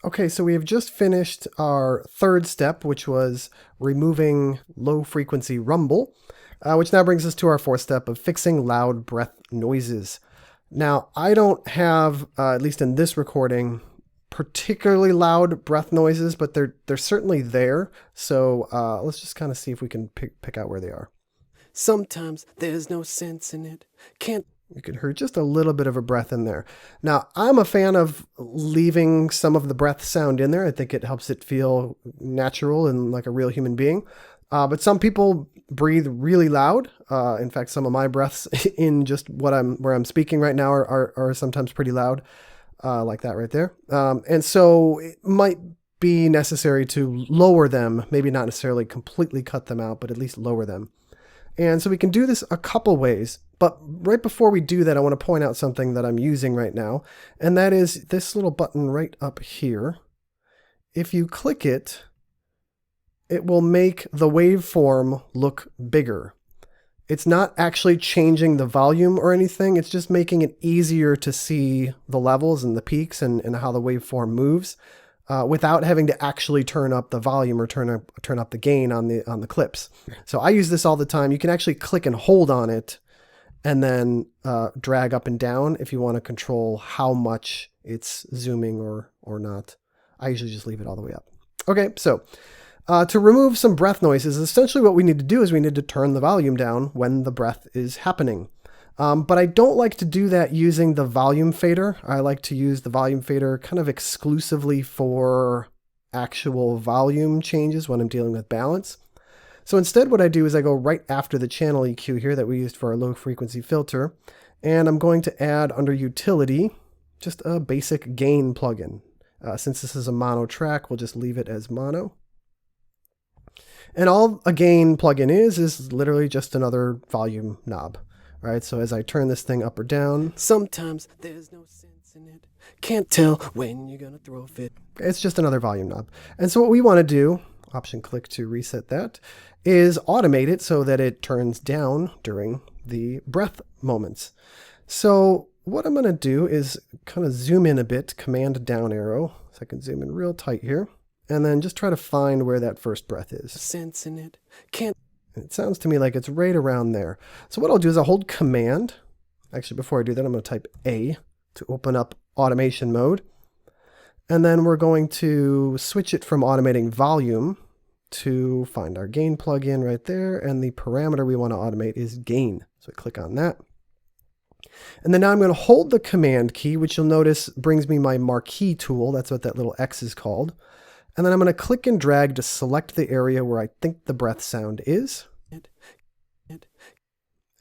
Okay, so we have just finished our third step, which was removing low frequency rumble, which now brings us to our fourth step of fixing loud breath noises. Now, I don't have, at least in this recording, particularly loud breath noises, but they're certainly there. So let's just kind of see if we can pick out where they are. Sometimes there's no sense in it. Can't. You could hear just a little bit of a breath in there. Now, I'm a fan of leaving some of the breath sound in there. I think it helps it feel natural and like a real human being. But some people breathe really loud. In fact, some of my breaths in just where I'm speaking right now are sometimes pretty loud, like that right there. And so it might be necessary to lower them, maybe not necessarily completely cut them out, but at least lower them. And so we can do this a couple ways. But right before we do that, I want to point out something that I'm using right now, and that is this little button right up here. If you click it, it will make the waveform look bigger. It's not actually changing the volume or anything. It's just making it easier to see the levels and the peaks and how the waveform moves without having to actually turn up the volume or turn up the gain on the clips. So I use this all the time. You can actually click and hold on it and then drag up and down if you want to control how much it's zooming or not. I usually just leave it all the way up. Okay, so to remove some breath noises, essentially what we need to do is we need to turn the volume down when the breath is happening. But I don't like to do that using the volume fader. I like to use the volume fader kind of exclusively for actual volume changes when I'm dealing with balance. So instead what I do is I go right after the channel EQ here that we used for our low frequency filter, and I'm going to add under utility just a basic gain plugin. Since this is a mono track, we'll just leave it as mono. And all a gain plugin is literally just another volume knob. Right, so as I turn this thing up or down, Sometimes there's no sense in it. Can't tell when you're gonna throw a fit. it's just another volume knob. And so what we want to do, option click to reset that, is automate it so that it turns down during the breath moments. So what I'm going to do is kind of zoom in a bit, command down arrow, so I can zoom in real tight here, and then just try to find where that first breath is. Sense in it. Can't. It sounds to me like it's right around there. So what I'll do is I'll hold command. Actually, before I do that, I'm going to type A to open up automation mode. And then we're going to switch it from automating volume to find our gain plugin right there. And the parameter we want to automate is gain. So I click on that. And then now I'm going to hold the command key, which you'll notice brings me my marquee tool. That's what that little X is called. And then I'm going to click and drag to select the area where I think the breath sound is.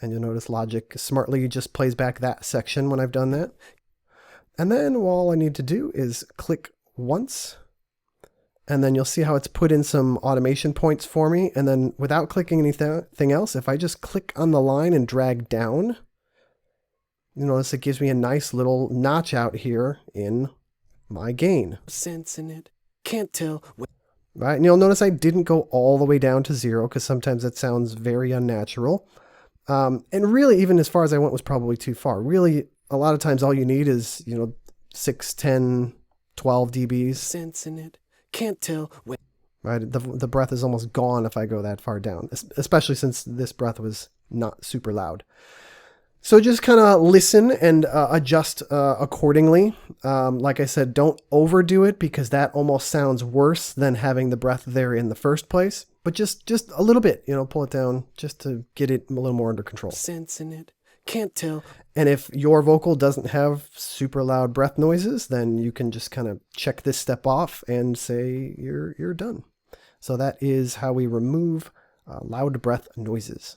And you'll notice Logic smartly just plays back that section when I've done that. And then all I need to do is click once. And then you'll see how it's put in some automation points for me. And then without clicking anything else, if I just click on the line and drag down, you notice it gives me a nice little notch out here in my gain. Sense in it. Can't tell. Right, and you'll notice I didn't go all the way down to 0 because sometimes that sounds very unnatural. And really, even as far as I went was probably too far. Really, a lot of times all you need is, 6, 10, 12 dBs. Sense in it. Can't tell. Right, the breath is almost gone if I go that far down, especially since this breath was not super loud. So just kind of listen and adjust accordingly. Like I said, don't overdo it because that almost sounds worse than having the breath there in the first place. But just a little bit, pull it down just to get it a little more under control. Sense in it. Can't tell. And if your vocal doesn't have super loud breath noises, then you can just kind of check this step off and say you're done. So that is how we remove loud breath noises.